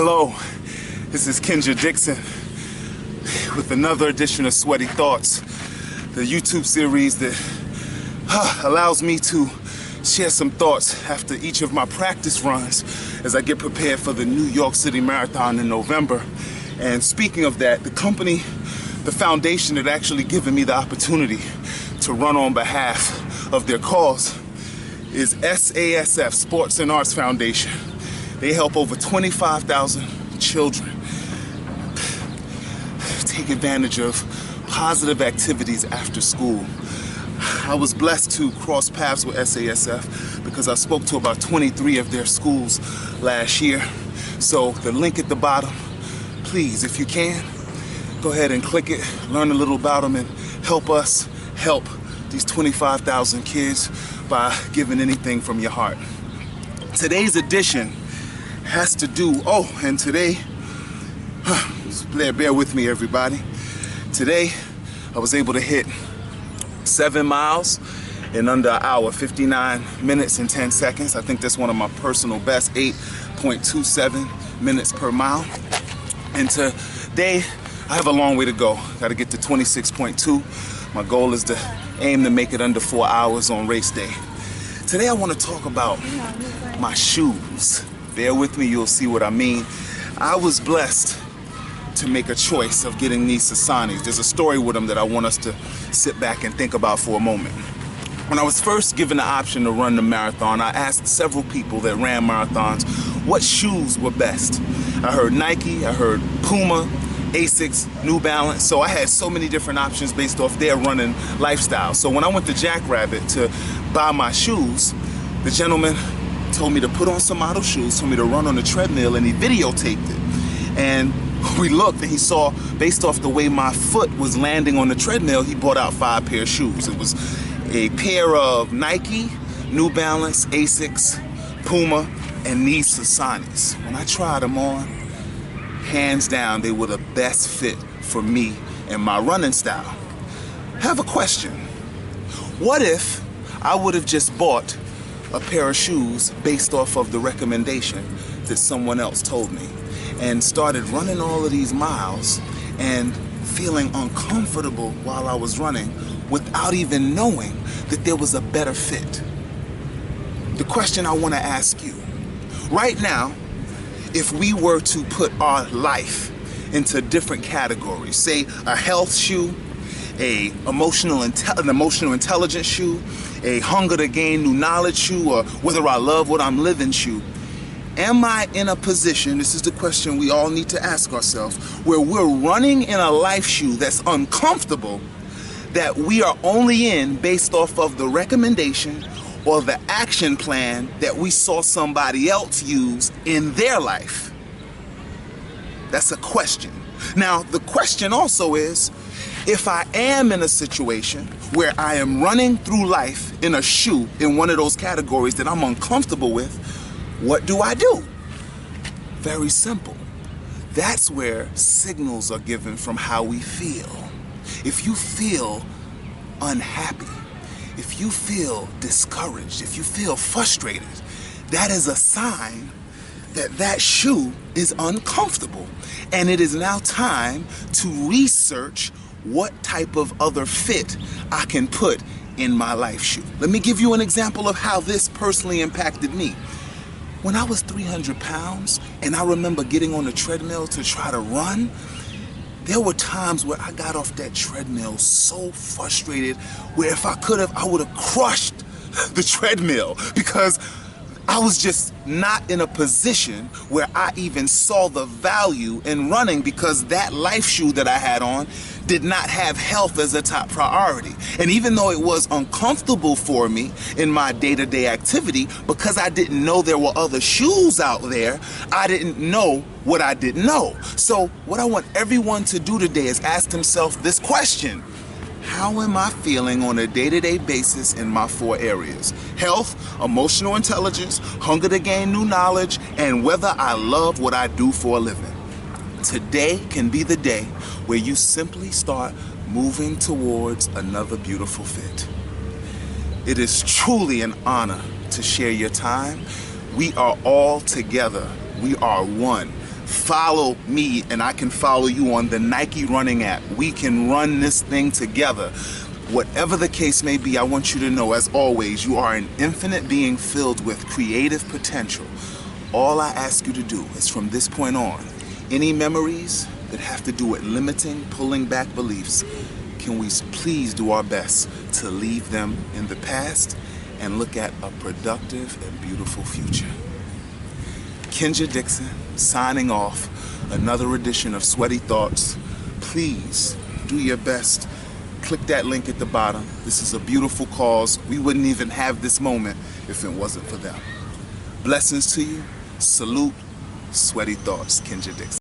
Hello, this is Kinja Dixon with another edition of Sweaty Thoughts, the YouTube series that allows me to share some thoughts after each of my practice runs as I get prepared for the New York City Marathon in November. And speaking of that, the company, the foundation that actually given me the opportunity to run on behalf of their cause is SASF, Sports and Arts Foundation. They help over 25,000 children take advantage of positive activities after school. I was blessed to cross paths with SASF because I spoke to about 23 of their schools last year. So the link at the bottom, please, if you can, go ahead and click it, learn a little about them, and help us help these 25,000 kids by giving anything from your heart. Today's edition has to do, and today, bear with me everybody. Today, I was able to hit 7 miles in under an hour, 59 minutes and 10 seconds. I think that's one of my personal best, 8.27 minutes per mile. And today, I have a long way to go. Got to get to 26.2. My goal is to aim to make it under 4 hours on race day. Today, I want to talk about my shoes. Bear with me, you'll see what I mean. I was blessed to make a choice of getting these Sasanis. There's a story with them that I want us to sit back and think about for a moment. When I was first given the option to run the marathon, I asked several people that ran marathons what shoes were best. I heard Nike, I heard Puma, Asics, New Balance. So I had so many different options based off their running lifestyle. So when I went to Jackrabbit to buy my shoes, the gentleman told me to put on some model shoes, told me to run on the treadmill, and he videotaped it. And we looked and he saw, based off the way my foot was landing on the treadmill, he bought out 5 pair of shoes. It was a pair of Nike, New Balance, Asics, Puma, and these Sasanis. When I tried them on, hands down, they were the best fit for me and my running style. I have a question. What if I would have just bought a pair of shoes based off of the recommendation that someone else told me and started running all of these miles and feeling uncomfortable while I was running without even knowing that there was a better fit? The question I want to ask you, right now, if we were to put our life into different categories, say a health shoe, an emotional intelligence shoe, a hunger to gain new knowledge shoe, or whether I love what I'm living shoe, am I in a position, this is the question we all need to ask ourselves, where we're running in a life shoe that's uncomfortable, that we are only in based off of the recommendation or the action plan that we saw somebody else use in their life? That's a question. Now, the question also is, if I am in a situation where I am running through life in a shoe in one of those categories that I'm uncomfortable with, what do I do? Very simple. That's where signals are given from how we feel. If you feel unhappy, if you feel discouraged, if you feel frustrated, that is a sign that that shoe is uncomfortable. And it is now time to research what type of other fit I can put in my life shoe. Let me give you an example of how this personally impacted me. When I was 300 pounds and I remember getting on the treadmill to try to run, there were times where I got off that treadmill so frustrated where if I could have, I would have crushed the treadmill because I was just not in a position where I even saw the value in running because that life shoe that I had on did not have health as a top priority. And even though it was uncomfortable for me in my day-to-day activity, because I didn't know there were other shoes out there, I didn't know what I didn't know. So what I want everyone to do today is ask themselves this question: how am I feeling on a day-to-day basis in my 4 areas? Health, emotional intelligence, hunger to gain new knowledge, and whether I love what I do for a living. Today can be the day where you simply start moving towards another beautiful fit. It is truly an honor to share your time. We are all together. We are one. Follow me and I can follow you on the Nike running app. We can run this thing together. Whatever the case may be, I want you to know, as always, you are an infinite being filled with creative potential. All I ask you to do is, from this point on, any memories that have to do with limiting, pulling back beliefs, can we please do our best to leave them in the past and look at a productive and beautiful future. Kinja Dixon, signing off, another edition of Sweaty Thoughts. Please do your best. Click that link at the bottom. This is a beautiful cause. We wouldn't even have this moment if it wasn't for them. Blessings to you. Salute. Sweaty Thoughts, Kinja Dixon.